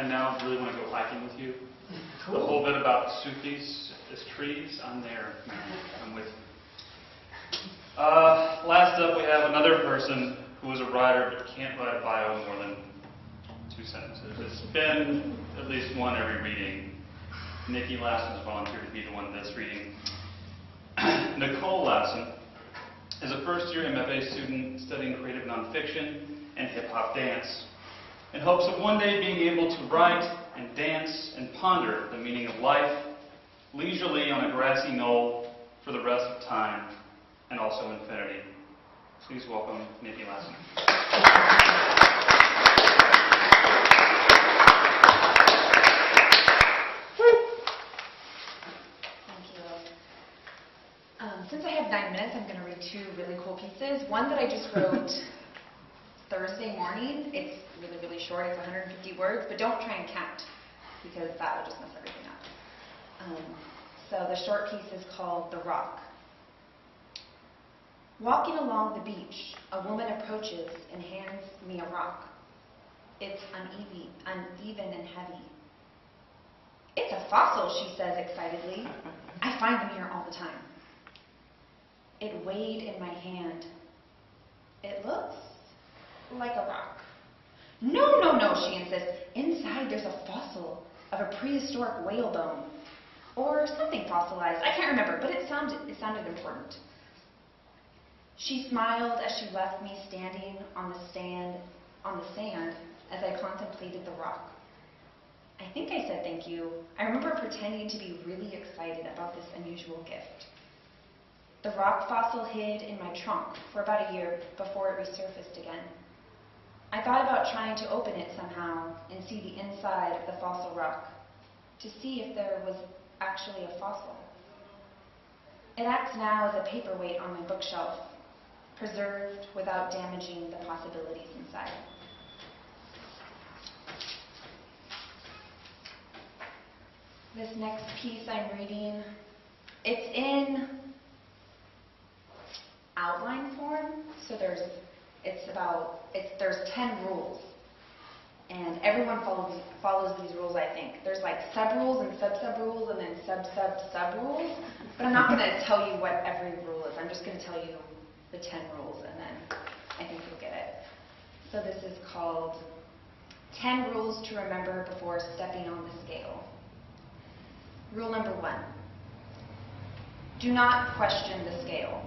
and now I really want to go hiking with you. Cool. The whole bit about Sufis as trees, I'm there. I'm with you. Last up, we have another person who is a writer but can't write a bio more than 2 sentences. It's been at least one every reading. Niki Lassen has volunteered to be the one that's reading. Nicole Lassen is a first-year MFA student studying creative nonfiction and hip-hop dance, in hopes of one day being able to write and dance and ponder the meaning of life leisurely on a grassy knoll for the rest of time and also infinity. Please welcome Niki Lassen. Since I have 9 minutes, I'm going to read 2 really cool pieces. One that I just wrote Thursday morning. It's really, really short. It's 150 words, but don't try and count because that will just mess everything up. So the short piece is called The Rock. Walking along the beach, a woman approaches and hands me a rock. It's uneven and heavy. It's a fossil, she says excitedly. I find them here all the time. It weighed in my hand. It looks like a rock. No, no, no, she insists. Inside there's a fossil of a prehistoric whale bone. Or something fossilized. I can't remember, but it sounded important. She smiled as she left me standing on the sand as I contemplated the rock. I think I said thank you. I remember pretending to be really excited about this unusual gift. The rock fossil hid in my trunk for about a year before it resurfaced again. I thought about trying to open it somehow and see the inside of the fossil rock to see if there was actually a fossil. It acts now as a paperweight on my bookshelf, preserved without damaging the possibilities inside. This next piece I'm reading, it's in outline form, so there's 10 rules, and everyone follows these rules, I think. There's like sub-rules and sub-sub-rules and then sub-sub-sub-rules, but I'm not going to tell you what every rule is. I'm just going to tell you the 10 rules, and then I think you'll get it. So this is called 10 Rules to Remember Before Stepping on the Scale. Rule number 1, do not question the scale.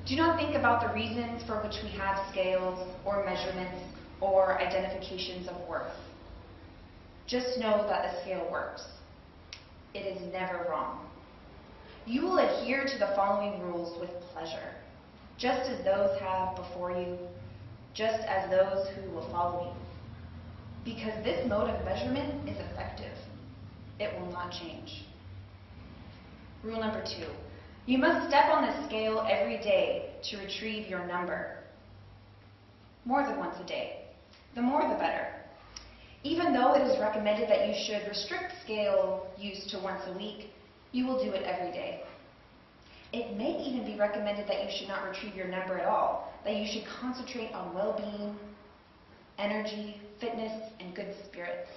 Do not think about the reasons for which we have scales or measurements or identifications of worth. Just know that the scale works. It is never wrong. You will adhere to the following rules with pleasure, just as those have before you, just as those who will follow you. Because this mode of measurement is effective. It will not change. Rule number 2. You must step on the scale every day to retrieve your number. More than once a day. The more the better. Even though it is recommended that you should restrict scale use to once a week, you will do it every day. It may even be recommended that you should not retrieve your number at all, that you should concentrate on well-being, energy, fitness, and good spirits.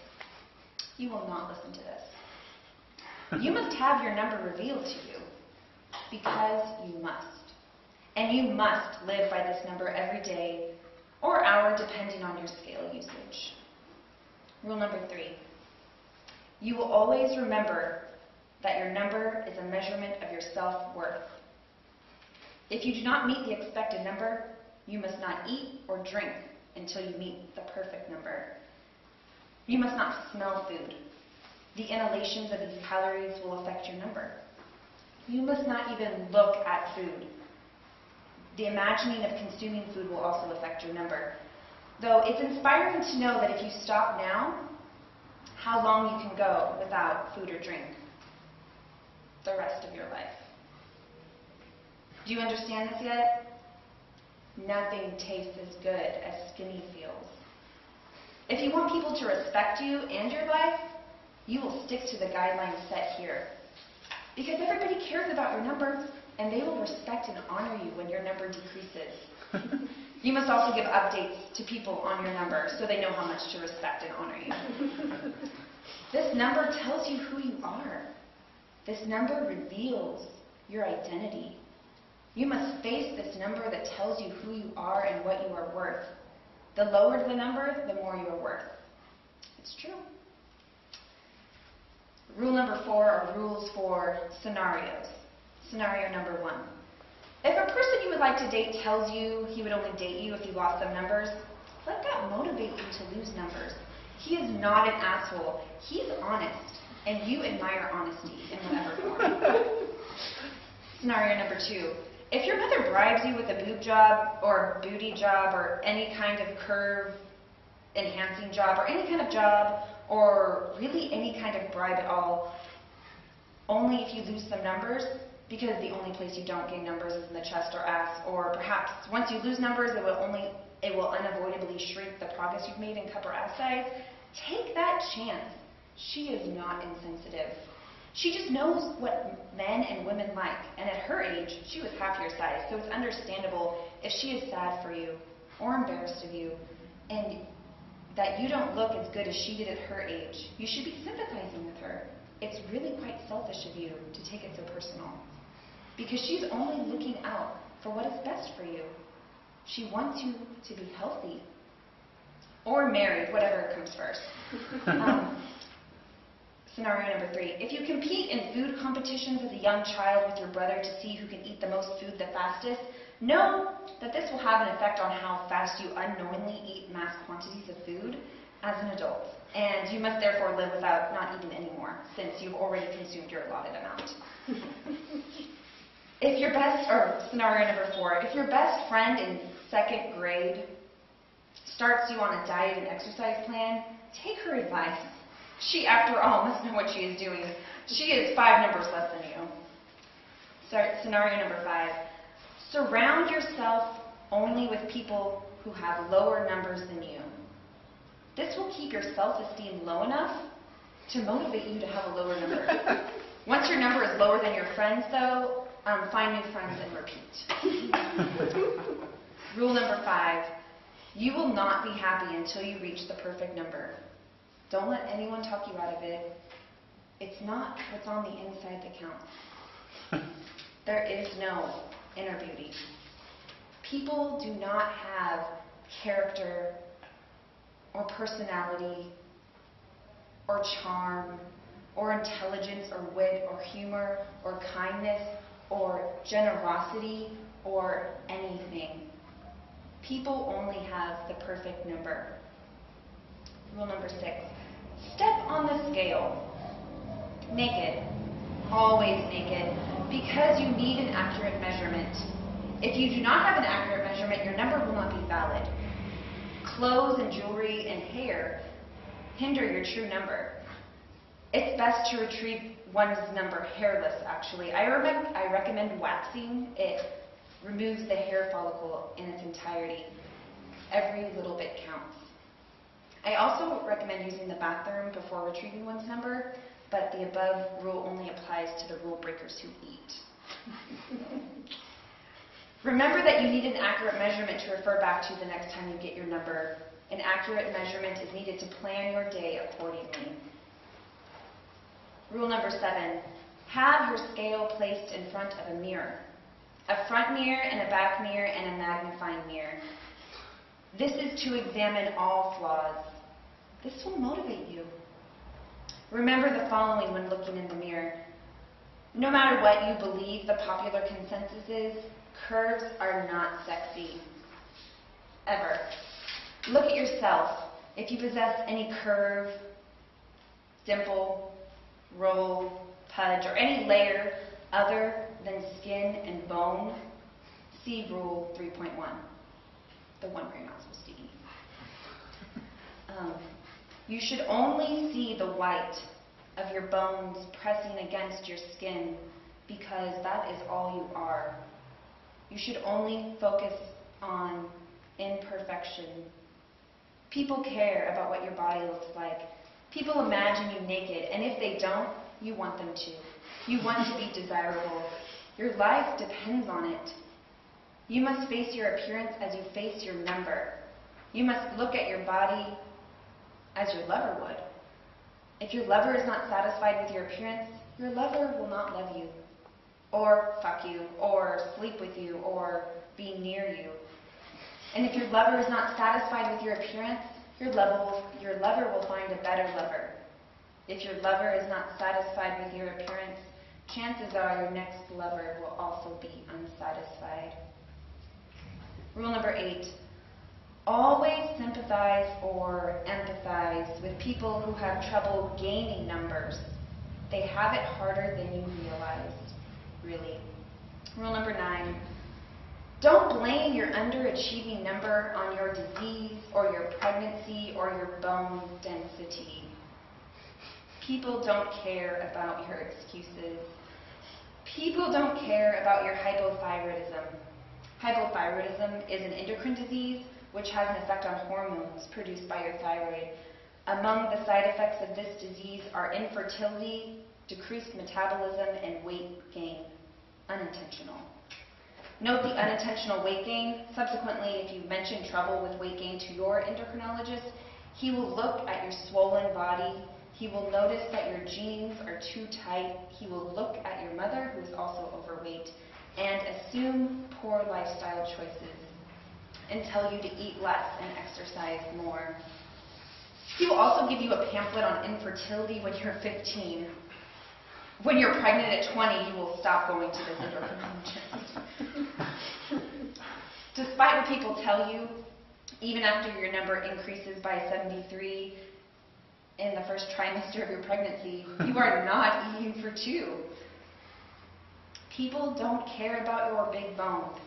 You will not listen to this. You must have your number revealed to you. Because you must. And you must live by this number every day or hour depending on your scale usage. Rule number 3. You will always remember that your number is a measurement of your self-worth. If you do not meet the expected number, you must not eat or drink until you meet the perfect number. You must not smell food. The inhalations of these calories will affect your number. You must not even look at food. The imagining of consuming food will also affect your number. Though it's inspiring to know that if you stop now, how long you can go without food or drink the rest of your life. Do you understand this yet? Nothing tastes as good as skinny feels. If you want people to respect you and your life, you will stick to the guidelines set here. Because everybody cares about your number, and they will respect and honor you when your number decreases. You must also give updates to people on your number so they know how much to respect and honor you. This number tells you who you are. This number reveals your identity. You must face this number that tells you who you are and what you are worth. The lower the number, the more you are worth. It's true. Rule number 4 are rules for scenarios. Scenario number 1. If a person you would like to date tells you he would only date you if you lost some numbers, let that motivate you to lose numbers. He is not an asshole. He's honest, and you admire honesty in whatever form. Scenario number 2. If your mother bribes you with a boob job or booty job or any kind of curve enhancing job or any kind of job or really any kind of bribe at all, only if you lose some numbers, because the only place you don't gain numbers is in the chest or ass, or perhaps once you lose numbers, it will unavoidably shrink the progress you've made in cup or ass size. Take that chance. She is not insensitive. She just knows what men and women like, and at her age, she was half your size, so it's understandable if she is sad for you or embarrassed of you, and that you don't look as good as she did at her age. You should be sympathizing with her. It's really quite selfish of you to take it so personal, because she's only looking out for what is best for you. She wants you to be healthy or married, whatever comes first. Scenario number 3. If you compete in food competitions as a young child with your brother to see who can eat the most food the fastest, know that this will have an effect on how fast you unknowingly eat mass quantities of food as an adult. And you must therefore live without not eating anymore, since you've already consumed your allotted amount. Scenario number 4. If your best friend in 2nd grade starts you on a diet and exercise plan, take her advice. She, after all, must know what she is doing. She is 5 numbers less than you. Scenario number 5. Surround yourself only with people who have lower numbers than you. This will keep your self-esteem low enough to motivate you to have a lower number. Once your number is lower than your friends, though, find new friends and repeat. Rule number 5. You will not be happy until you reach the perfect number. Don't let anyone talk you out of it. It's not what's on the inside that counts. There is no inner beauty. People do not have character or personality or charm or intelligence or wit or humor or kindness or generosity or anything. People only have the perfect number. Rule number 6. Step on the scale. Naked. Always naked. Because you need an accurate measurement. If you do not have an accurate measurement, your number will not be valid. Clothes and jewelry and hair hinder your true number. It's best to retrieve one's number hairless, actually. I recommend waxing. It removes the hair follicle in its entirety. Every little bit counts. I also recommend using the bathroom before retrieving one's number, but the above rule only applies to the rule breakers who eat. Remember that you need an accurate measurement to refer back to the next time you get your number. An accurate measurement is needed to plan your day accordingly. Rule number 7. Have your scale placed in front of a mirror. A front mirror and a back mirror and a magnifying mirror. This is to examine all flaws. This will motivate you. Remember the following when looking in the mirror. No matter what you believe the popular consensus is, curves are not sexy. Ever. Look at yourself. If you possess any curve, dimple, roll, pudge, or any layer other than skin and bone, see Rule 3.1. The one where you're not supposed to eat. You should only see the white of your bones pressing against your skin, because that is all you are. You should only focus on imperfection. People care about what your body looks like. People imagine you naked, and if they don't, you want them to. You want to be desirable. Your life depends on it. You must face your appearance as you face your number. You must look at your body as your lover would. If your lover is not satisfied with your appearance, your lover will not love you, or fuck you, or sleep with you, or be near you. And if your lover is not satisfied with your appearance, your lover will find a better lover. If your lover is not satisfied with your appearance, chances are your next lover will also be unsatisfied. Rule number 8. Always sympathize or empathize with people who have trouble gaining numbers. They have it harder than you realize, really. Rule number 9. Don't blame your underachieving number on your disease or your pregnancy or your bone density. People don't care about your excuses. People don't care about your hypothyroidism. Hypothyroidism is an endocrine disease which has an effect on hormones produced by your thyroid. Among the side effects of this disease are infertility, decreased metabolism, and weight gain. Unintentional. Note the unintentional weight gain. Subsequently, if you mention trouble with weight gain to your endocrinologist, he will look at your swollen body. He will notice that your jeans are too tight. He will look at your mother, who is also overweight, and assume poor lifestyle choices and tell you to eat less and exercise more. He will also give you a pamphlet on infertility when you're 15. When you're pregnant at 20, you will stop going to this endocrinologist. Despite what people tell you, even after your number increases by 73 in the first trimester of your pregnancy, you are not eating for 2. People don't care about your big bones,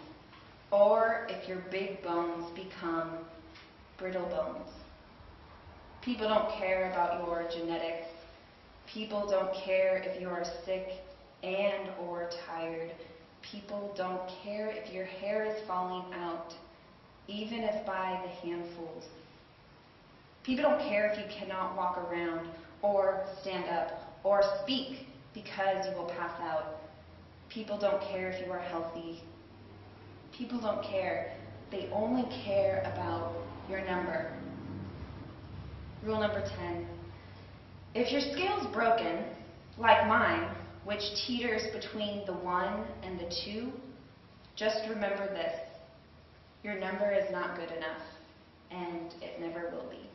or if your big bones become brittle bones. People don't care about your genetics. People don't care if you are sick and or tired. People don't care if your hair is falling out, even if by the handfuls. People don't care if you cannot walk around or stand up or speak because you will pass out. People don't care if you are healthy. People don't care. They only care about your number. Rule number 10. If your scale's broken, like mine, which teeters between the 1 and the 2, just remember this. Your number is not good enough, and it never will be.